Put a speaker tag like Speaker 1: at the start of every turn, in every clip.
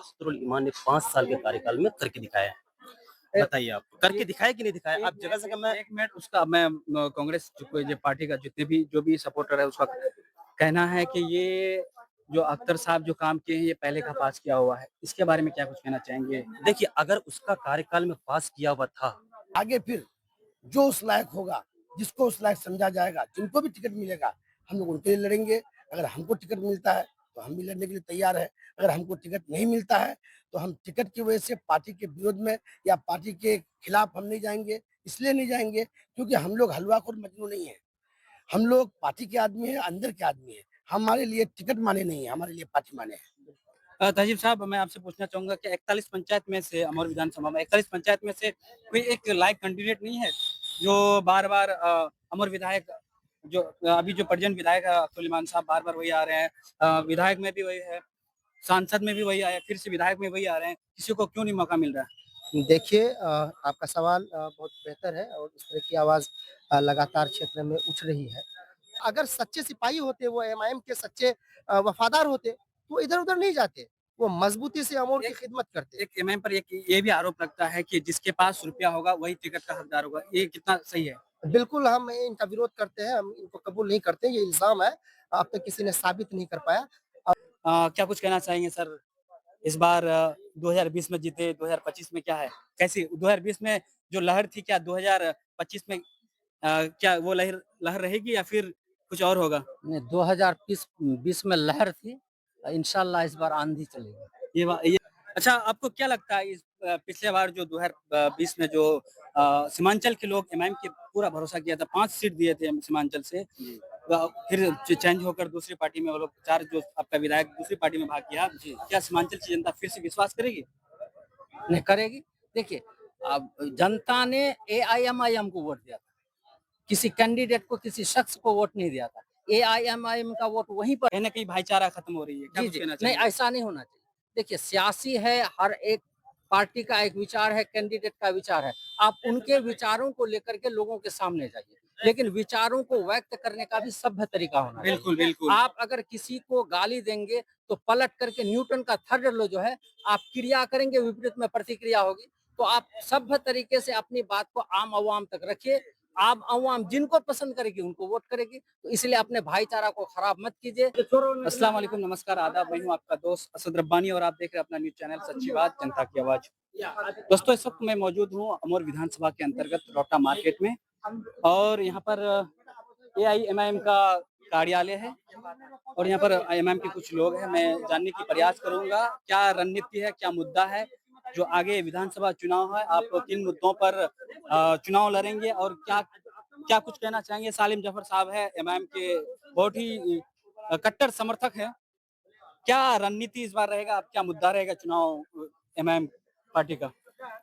Speaker 1: अख्तरुल ईमान ने 5 साल के कार्यकाल में करके दिखाया है। बताइए आप, करके दिखाया कि नहीं दिखाया? आप जगह-जगह मैं
Speaker 2: एक मिनट उसका मैं कांग्रेस जो पार्टी का जितने भी जो भी सपोर्टर है उसका कहना है कि ये जो अख्तर साहब जो काम किए हैं ये पहले का पास किया हुआ है। इसके बारे में क्या कुछ कहना चाहेंगे?
Speaker 1: देखिए, अगर उसका कार्यकाल में पास किया हुआ था,
Speaker 3: आगे फिर जो उस लायक होगा, जिसको उस लायक समझा जाएगा, जिनको भी टिकट मिलेगा, हम लोग उनके लिए लड़ेंगे। अगर हमको टिकट मिलता है, तो हम भी लड़ने के लिए तैयार हैं। अगर हमको टिकट नहीं मिलता है, तो हम टिकट की वजह से पार्टी के विरोध में या पार्टी के खिलाफ हम नहीं जाएँगे। इसलिए नहीं जाएँगे क्योंकि हम लोग हलवाखोर मजनू नहीं हैं। हम लोग पार्टी के आदमी हैं, अंदर के आदमी हैं। हमारे लिए टिकट माने नहीं है, हमारे लिए पार्टी माने है।
Speaker 2: तहजीब साहब मैं आपसे पूछना चाहूँगा कि 41 पंचायत में से अमर विधानसभा में 41 पंचायत में से कोई एक लायक कैंडिडेट नहीं है, जो बार-बार अमर विधायक जो अभी जो प्रेजेंट विधायक है अब्दुल इमाम साहब बार-बार वही आ रहे हैं। विधायक में भी वही है, सांसद में भी वही आए, फिर से विधायक में वही आ रहे हैं। किसी को क्यों नहीं मौका मिल रहा है?
Speaker 4: देखिए आपका सवाल बहुत बेहतर है और इस तरह की आवाज़ लगातार क्षेत्र में उठ रही है। अगर सच्चे सिपाही होते, वो एमआईएम के सच्चे वफ़ादार होते, तो इधर-उधर नहीं जाते। वो मज़बूती से अमूल की खिदमत करते।
Speaker 2: एक एमआईएम पर एक ये भी आरोप लगता है कि जिसके पास रुपया होगा वही टिकट का हकदार होगा। ये कितना सही है?
Speaker 4: बिल्कुल हम इनका विरोध करते हैं, हम इनको कबूल नहीं करते, ये इल्ज़ाम है। अब तक किसी ने साबित नहीं कर पाया।
Speaker 2: क्या कुछ कहना चाहेंगे सर? इस बार 2020 में जीते, 2025 में क्या है? कैसी 2020 में जो लहर थी क्या 2025 में क्या वो लहर लहर रहेगी या फिर कुछ और होगा?
Speaker 5: नहीं 2020 में लहर थी, इंशाल्लाह इस बार आंधी चलेगी।
Speaker 2: ये अच्छा आपको क्या लगता है इस पिछले बार जो 2020 में जो सीमांचल के लोग एमआईएम के पूरा भरोसा किया था, 5 सीट दिए थे सीमांचल से फिर चेंज होकर दूसरी पार्टी में वो लोग 4 जो आपका विधायक दूसरी पार्टी में भाग गया, क्या सीमांचल की जनता फिर से विश्वास करेगी?
Speaker 5: नहीं करेगी। देखिए, अब जनता ने एआईएमआईएम को वोट दिया था, किसी कैंडिडेट को, किसी शख्स को वोट नहीं दिया था। एआईएमआईएम का वोट वहीं पर।
Speaker 2: कहीं न कहीं भाईचारा खत्म हो रही है, क्या
Speaker 5: जी,
Speaker 2: कुछ
Speaker 5: जी।
Speaker 2: कहना
Speaker 5: नहीं,
Speaker 2: चाहेंगे?
Speaker 5: ऐसा नहीं होना चाहिए। देखिए, सियासी है, हर एक पार्टी का एक विचार है, कैंडिडेट का विचार है। आप उनके विचारों को लेकर के लोगों के सामने जाइए, लेकिन विचारों को व्यक्त करने का भी सभ्य तरीका होना चाहिए।
Speaker 2: बिल्कुल, बिल्कुल।
Speaker 5: आप अगर किसी को गाली देंगे, तो पलट करके न्यूटन का थर्ड लॉ जो है, आप क्रिया करेंगे, विपरीत में प्रतिक्रिया होगी। तो आप सभ्य तरीके से अपनी बात को आम आवाम तक रखिए। आम आवाम जिनको पसंद करेगी, उनको वोट करेगी। तो इसलिए अपने भाईचारा को खराब मत कीजिए।
Speaker 2: अस्सलाम वालेकुम, नमस्कार, आदाब। मैं हूँ आपका दोस्त असद रब्बानी और आप देख रहे हैं अपना न्यूज़ चैनल सच्ची बात जनता की आवाज़। दोस्तों इस वक्त मैं मौजूद हूँ अमर विधानसभा के अंतर्गत रौटा मार्केट में और यहाँ पर एआईएमआईएम का कार्यालय है और यहाँ पर एमआईएम के कुछ लोग हैं। मैं जानने की प्रयास करूँगा क्या रणनीति है, क्या मुद्दा है जो आगे विधानसभा चुनाव है, आप किन मुद्दों पर चुनाव लड़ेंगे और क्या क्या कुछ कहना चाहेंगे? सालिम जफर साहब है एमआईएम के बहुत ही कट्टर समर्थक हैं। क्या रणनीति इस बार रहेगा? अब क्या मुद्दा रहेगा चुनाव एमआईएम पार्टी का?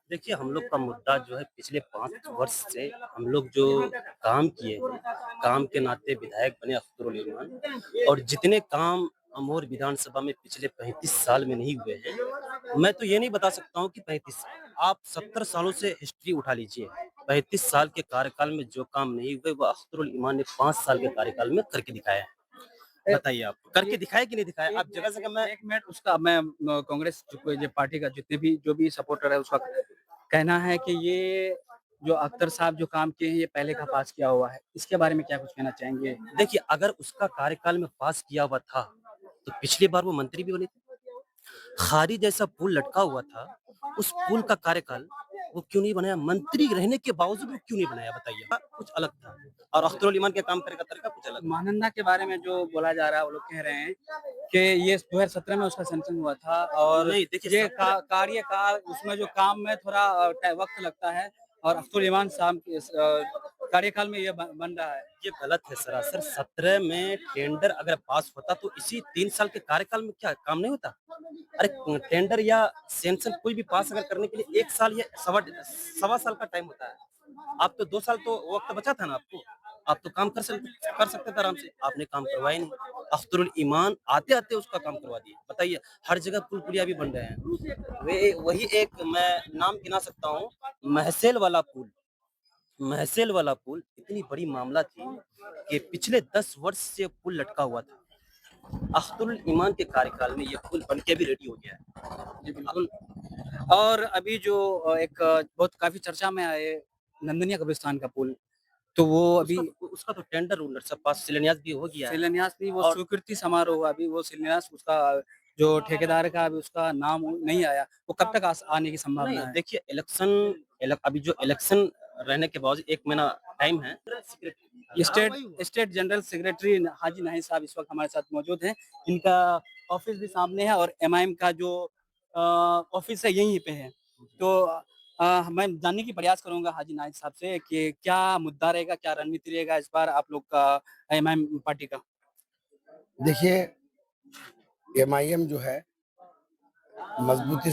Speaker 1: देखिए, हम लोग का मुद्दा जो है पिछले 5 वर्ष से हम लोग जो काम किए हैं, काम के नाते विधायक बने अख्तरुल ईमान और जितने काम अमोर विधानसभा में पिछले 35 साल में नहीं हुए हैं, मैं तो ये नहीं बता सकता हूँ कि 35 साल, आप 70 सालों से हिस्ट्री उठा लीजिए। 35 साल के कार्यकाल में जो काम नहीं हुए, वो अख्तरुल ईमान ने 5 साल के कार्यकाल में करके दिखाया है। बताइए आप, करके दिखाया कि नहीं दिखाया? आप जगह-जगह मैं
Speaker 2: एक मिनट उसका मैं कांग्रेस जो पार्टी का जितने भी जो भी सपोर्टर है उसका कहना है कि ये जो अख्तर साहब जो काम किए हैं ये पहले का पास किया हुआ है। इसके बारे में क्या कुछ कहना चाहेंगे?
Speaker 1: देखिए, अगर उसका कार्यकाल में पास किया हुआ था, तो पिछली बार वो मंत्री भी बने थे। खारी जैसा पुल लटका हुआ था, उस पुल का कार्यकाल वो क्यों नहीं बनाया? मंत्री रहने के बावजूद वो क्यों नहीं बनाया बताइए? कुछ अलग था और अख्तरुल ईमान के काम करने का तरीका कुछ अलग।
Speaker 2: महानंदा के बारे में जो बोला जा रहा है वो लोग कह रहे हैं कि ये 2017 में उसका सैंक्शन हुआ था और
Speaker 1: नहीं, देखिए
Speaker 2: ये कार्यकाल उसमें जो काम में थोड़ा वक्त लगता है और अख्तरुल ईमान साहब के कार्यकाल में ये बन रहा है।
Speaker 1: ये गलत है सरासर। 17 में टेंडर अगर पास होता तो इसी 3 साल के कार्यकाल में क्या काम नहीं होता? अरे टेंडर या सैंक्शन कोई भी पास अगर करने के लिए 1 साल या सवा साल का टाइम होता है। आप तो 2 साल तो वक़्त बचा था ना आपको। आप तो काम कर सकते थे आराम से। आपने काम करवाया नहीं। अख्तरुल ईमान आते-आते उसका काम करवा दिए। बताइए, हर जगह पुल-पुलिया भी बन रहे हैं। वे वही एक मैं नाम गिना सकता हूँ, महसेल वाला पुल। महसेल वाला पुल इतनी बड़ी मामला थी कि पिछले 10 वर्ष से पुल लटका हुआ था। अख्तुल ईमान के कार्यकाल में ये पुल बन के भी रेडी हो गया है।
Speaker 2: जी, बिल्कुल। और अभी जो एक बहुत काफ़ी चर्चा में आए नंदनिया कब्रिस्तान का पुल, तो वो अभी
Speaker 1: उसका तो टेंडर रूलर सब पास शिलान्यास भी हो गया है।
Speaker 2: शिलान्यास भी वो
Speaker 1: और
Speaker 2: स्वीकृति समारोह हुआ, अभी वो शिलान्यास उसका जो ठेकेदार का अभी उसका नाम नहीं आया, वो कब तक आने की संभावना
Speaker 1: नहीं,
Speaker 2: है?
Speaker 1: देखिए अभी जो इलेक्शन रहने के बावजूद 1 महीना टाइम है।
Speaker 2: स्टेट स्टेट जनरल सेक्रेटरी हाजी नाहिद साहब इस वक्त हमारे साथ मौजूद हैं। इनका ऑफिस भी सामने है और एमआईएम का जो ऑफिस है यहीं पे है। तो मैं जानने की प्रयास करूंगा हाजी नाहिद साहब से कि क्या मुद्दा रहेगा, क्या रणनीति रहेगा इस बार आप लोग का एमआईएम पार्टी का।
Speaker 3: देखिए, एमआईएम जो है मजबूती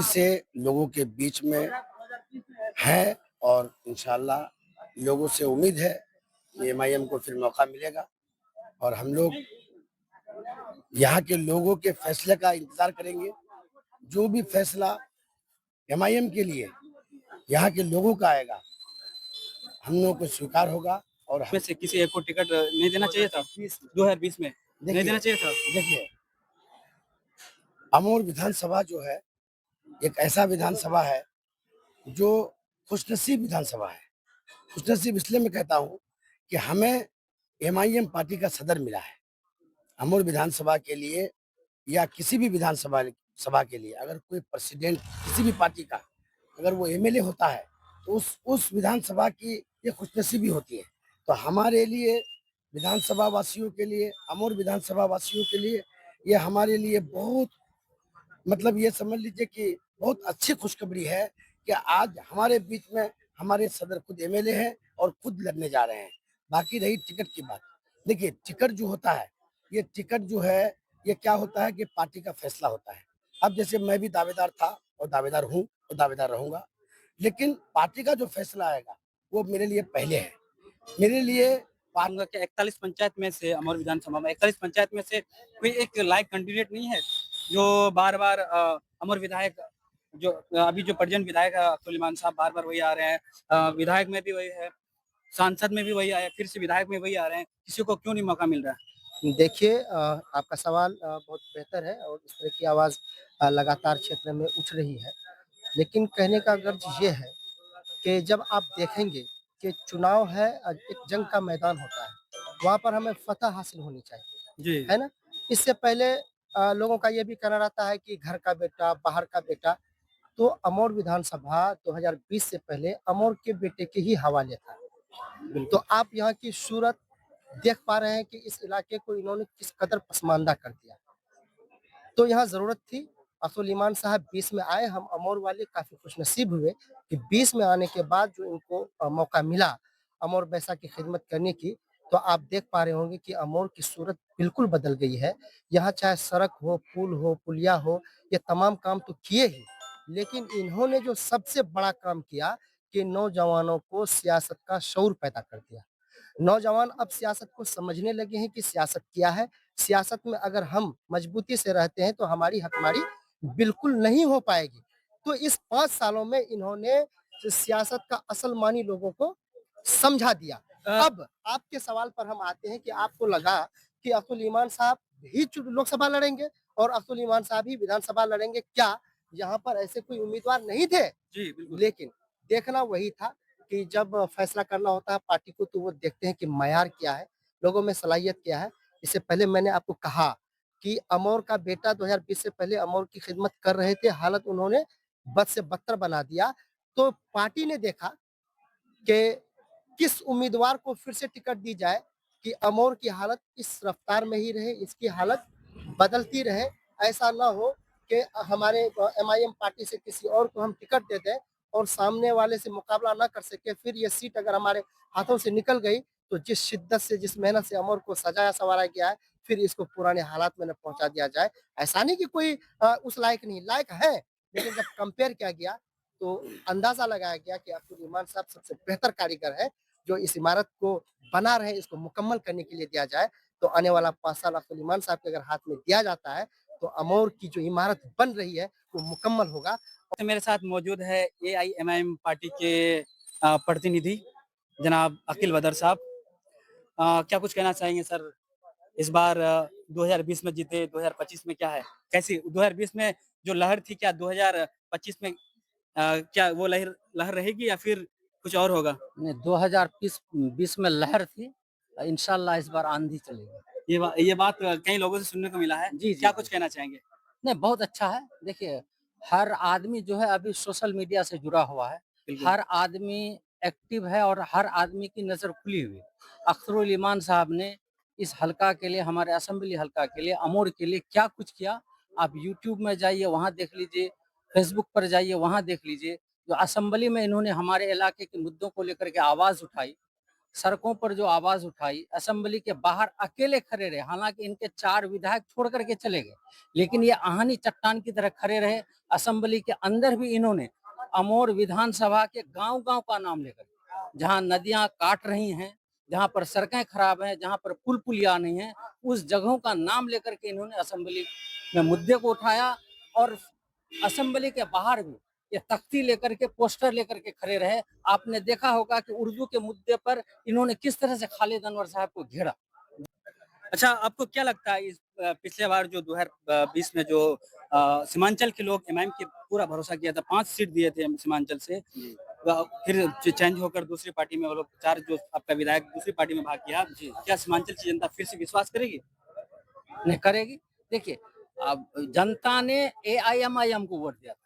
Speaker 3: से लोगों के बीच में है और इंशाल्लाह लोगों से उम्मीद है कि एमआईएम को फिर मौका मिलेगा और हम लोग यहाँ के लोगों के फैसले का इंतजार करेंगे। जो भी फैसला एमआईएम के लिए यहाँ के लोगों का आएगा, हम लोगों को स्वीकार होगा और
Speaker 2: में से किसी एक को टिकट नहीं देना चाहिए था 2020 में, नहीं देना चाहिए था।
Speaker 3: देखिए, अमोर विधानसभा जो है एक ऐसा विधानसभा है जो खुशनसीब विधानसभा है। खुशनसीब इसलिए मैं कहता हूँ कि हमें एमआईएम पार्टी का सदर मिला है। अमोर विधानसभा के लिए या किसी भी विधानसभा सभा के लिए अगर कोई प्रेसिडेंट किसी भी पार्टी का अगर वो एमएलए होता है तो उस विधानसभा की ये खुशनसीबी होती है। तो हमारे लिए विधानसभा वासियों के लिए अमोर विधानसभा वासियों के लिए ये हमारे लिए बहुत मतलब ये समझ लीजिए कि बहुत अच्छी खुशखबरी है कि आज हमारे बीच में हमारे सदर खुद एमएलए हैं और खुद लड़ने जा रहे हैं। बाकी रही टिकट की बात, देखिए टिकट जो होता है ये टिकट जो है ये क्या होता है कि पार्टी का फैसला होता है। अब जैसे मैं भी दावेदार था और दावेदार हूँ और दावेदार रहूंगा, लेकिन पार्टी का जो फैसला आएगा वो मेरे लिए पहले है। मेरे लिए
Speaker 2: कहूँगा कि 41 पंचायत में से अमर विधानसभा में 41 पंचायत में से कोई एक लायक कैंडिडेट नहीं है जो बार-बार अमर विधायक जो अभी जो प्रेजेंट विधायक है अब्दुल इमान साहब बार-बार वही आ रहे हैं। विधायक में भी वही है, सांसद में भी वही आए, फिर से विधायक में वही आ रहे हैं। किसी को क्यों नहीं मौका मिल रहा है?
Speaker 4: देखिए आपका सवाल बहुत बेहतर है और इस तरह की आवाज़ लगातार क्षेत्र में उठ रही है। लेकिन कहने का गर्ज ये है कि जब आप देखेंगे कि चुनाव है एक जंग का मैदान होता है, वहाँ पर हमें फ़तह हासिल होनी चाहिए,
Speaker 2: जी।
Speaker 4: है ना? इससे पहले लोगों का ये भी कहना रहता है कि घर का बेटा, बाहर का बेटा, तो अमौर विधानसभा 2020 से पहले अमौर के बेटे के ही हवाले था। तो आप यहाँ की सूरत देख पा रहे हैं कि इस इलाके को इन्होंने किस कदर पसमानदा कर दिया। तो यहाँ ज़रूरत थी, अब्दुल ईमान साहब 20 में आए, हम अमौर वाले काफ़ी खुशनसीब हुए कि 20 में आने के बाद जो इनको मौका मिला, अमौर बैसा की खिदमत करने की, तो आप देख पा रहे होंगे कि अमौर की सूरत बिल्कुल बदल गई है। यहाँ चाहे सड़क हो, पुल हो, पुलिया हो, ये तमाम काम तो किए ही, लेकिन इन्होंने जो सबसे बड़ा काम किया कि नौजवानों को सियासत का शऊर पैदा कर दिया। नौजवान अब सियासत को समझने लगे हैं कि सियासत क्या है। सियासत में अगर हम मजबूती से रहते हैं तो हमारी हकमारी बिल्कुल नहीं हो पाएगी। तो इस 5 सालों में इन्होंने सियासत का असल मानी लोगों को समझा दिया। अब आपके सवाल पर हम आते हैं कि आपको लगा कि अब्दुल ईमान साहब ही लोकसभा लड़ेंगे और अब्दुल ईमान साहब ही विधानसभा लड़ेंगे, क्या यहाँ पर ऐसे कोई उम्मीदवार नहीं थे?
Speaker 2: जी, बिल्कुल।
Speaker 4: लेकिन देखना वही था कि जब फैसला करना होता है पार्टी को तो वो देखते हैं कि मयार क्या है, लोगों में सलाहियत क्या है। इससे पहले मैंने आपको कहा कि अमौर का बेटा 2020 से पहले अमौर की खिदमत कर रहे थे, हालत उन्होंने बद से बदतर बना दिया। तो पार्टी ने देखा कि किस उम्मीदवार को फिर से टिकट दी जाए कि अमौर की हालत इस रफ्तार में ही रहे, इसकी हालत बदलती रहे। ऐसा ना हो कि हमारे एमआईएम पार्टी से किसी और को हम टिकट दे दें और सामने वाले से मुकाबला ना कर सके, फिर ये सीट अगर हमारे हाथों से निकल गई, तो जिस शिद्दत से, जिस मेहनत से अमर को सजाया-संवारा गया है, फिर इसको पुराने हालात में ना पहुँचा दिया जाए। ऐसा नहीं कि कोई उस लायक नहीं, लायक है, लेकिन जब कंपेयर किया गया, तो अंदाज़ा लगाया गया कि अब्दुल ईमान साहब सबसे बेहतर कारीगर है, जो इस इमारत को बना रहे, इसको मुकम्मल करने के लिए दिया जाए। तो आने वाला 5 साल अब्दुल ईमान साहब के अगर हाथ में दिया जाता है, तो अमौर की जो इमारत बन रही है, वो मुकम्मल होगा।
Speaker 2: तो मेरे साथ मौजूद है एआईएमआईएम पार्टी के प्रतिनिधि जनाब अकील बदर साहब। क्या कुछ कहना चाहेंगे सर? इस बार 2020 में जीते, 2025 में क्या है? कैसी 2020 में जो लहर थी क्या 2025 में क्या वो लहर लहर रहेगी या फिर कुछ और होगा?
Speaker 5: नहीं 2020 में लहर थी, इंशाल्लाह इस बार आंधी चलेगी।
Speaker 2: ये बात कई लोगों से सुनने को मिला है।
Speaker 5: जी, जी,
Speaker 2: क्या
Speaker 5: जी।
Speaker 2: कुछ कहना चाहेंगे?
Speaker 5: नहीं, बहुत अच्छा है। देखिए, हर आदमी जो है अभी सोशल मीडिया से जुड़ा हुआ है।
Speaker 2: बिल्कुल।
Speaker 5: हर आदमी एक्टिव है और हर आदमी की नज़र खुली हुई है। अख्तरुल ईमान साहब ने इस हलका के लिए, हमारे असेंबली हलका के लिए, अमोर के लिए क्या कुछ किया, आप यूट्यूब में जाइए, वहाँ देख लीजिए, फेसबुक पर जाइए, वहाँ देख लीजिए। जो असेंबली में इन्होंने हमारे इलाके के मुद्दों को लेकर के आवाज़ उठाई, सड़कों पर जो आवाज़ उठाई, असेंबली के बाहर अकेले खड़े रहे, हालाँकि इनके 4 विधायक छोड़ कर के चले गए, लेकिन ये आहनी चट्टान की तरह खड़े रहे। असेंबली के अंदर भी इन्होंने अमोर विधानसभा के गाँव-गाँव का नाम लेकर, जहाँ नदियाँ काट रही हैं, जहाँ पर सड़कें खराब हैं, जहाँ पर पुल-पुलिया नहीं है, उस जगहों का नाम लेकर के इन्होंने असेंबली में मुद्दे को उठाया और असेंबली के बाहर भी ये तख्ती लेकर के, पोस्टर लेकर के खड़े रहे। आपने देखा होगा कि उर्दू के मुद्दे पर इन्होंने किस तरह से खालिद अनवर साहब को घेरा।
Speaker 2: अच्छा, आपको क्या लगता है इस पिछले बार जो 2020 में जो सीमांचल के लोग एमआईएम के पूरा भरोसा किया था, 5 सीट दिए थे सीमांचल से, फिर चेंज होकर दूसरी पार्टी में वो लोग 4 जो आपका विधायक दूसरी पार्टी में भाग गया, क्या सीमांचल की जनता फिर से विश्वास करेगी?
Speaker 5: नहीं करेगी। देखिए, अब जनता ने एआईएमआईएम को वोट दिया था,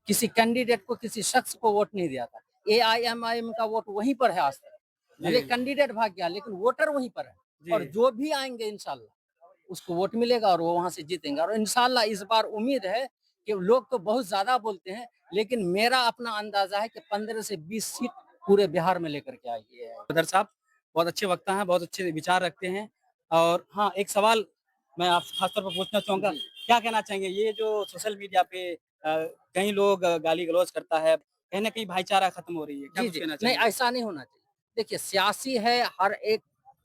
Speaker 5: किसी कैंडिडेट को, किसी शख्स को वोट नहीं दिया था। एआईएमआईएम का वोट वहीं पर है आज तक। भले कैंडिडेट भाग गया लेकिन वोटर वहीं पर है और जो भी आएंगे इंशाल्लाह उसको वोट मिलेगा और वो वहां से जीतेंगे। और इंशाल्लाह इस बार उम्मीद है कि लोग तो बहुत ज्यादा बोलते हैं, लेकिन मेरा अपना अंदाजा है कि 15 से 20 सीट पूरे बिहार में लेकर के आएगी।
Speaker 2: सदर साहब बहुत अच्छे वक्ता हैं, बहुत अच्छे विचार रखते हैं। और हाँ, एक सवाल मैं आप खासतौर पर पूछना चाहूँगा, क्या कहना चाहेंगे ये जो सोशल मीडिया पे कई लोग गाली-गलौज करता है, कहीं न कहीं भाईचारा खत्म हो रही है, क्या
Speaker 5: जी,
Speaker 2: कुछ
Speaker 5: जी।
Speaker 2: कहना
Speaker 5: नहीं,
Speaker 2: चाहेंगे?
Speaker 5: ऐसा नहीं होना चाहिए। देखिए, सियासी है, हर एक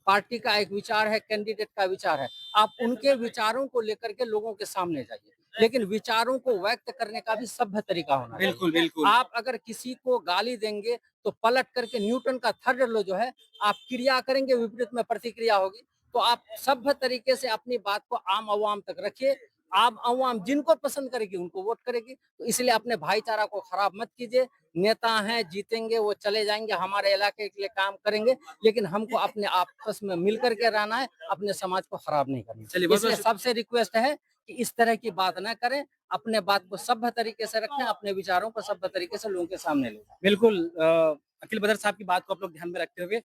Speaker 5: पार्टी का एक विचार है, कैंडिडेट का विचार है। आप उनके विचारों को लेकर के लोगों के सामने जाइए, लेकिन विचारों को व्यक्त करने का भी सभ्य तरीका होना चाहिए।
Speaker 2: बिल्कुल, बिल्कुल।
Speaker 5: आप अगर किसी को गाली देंगे, तो पलट करके न्यूटन का थर्ड लॉ जो है, आप क्रिया करेंगे, विपरीत में प्रतिक्रिया होगी। तो आप सभ्य तरीके से अपनी बात को आम आवाम तक रखिए। आम आवाम जिनको पसंद करेगी, उनको वोट करेगी। तो इसलिए अपने भाईचारा को खराब मत कीजिए। नेता हैं, जीतेंगे, वो चले जाएँगे, हमारे इलाके के लिए काम करेंगे, लेकिन हमको अपने आपस में मिल कर के रहना है, अपने समाज को खराब नहीं करना।
Speaker 2: चलिए बहुत-बहुत
Speaker 5: इसलिए सबसे रिक्वेस्ट है कि इस तरह की बात ना करें, अपने बात को सभ्य तरीके से रखें, अपने विचारों को सभ्य तरीके से लोगों के सामने लें।
Speaker 2: बिल्कुल अकील बदर साहब की बात को आप लोग ध्यान में रखते हुए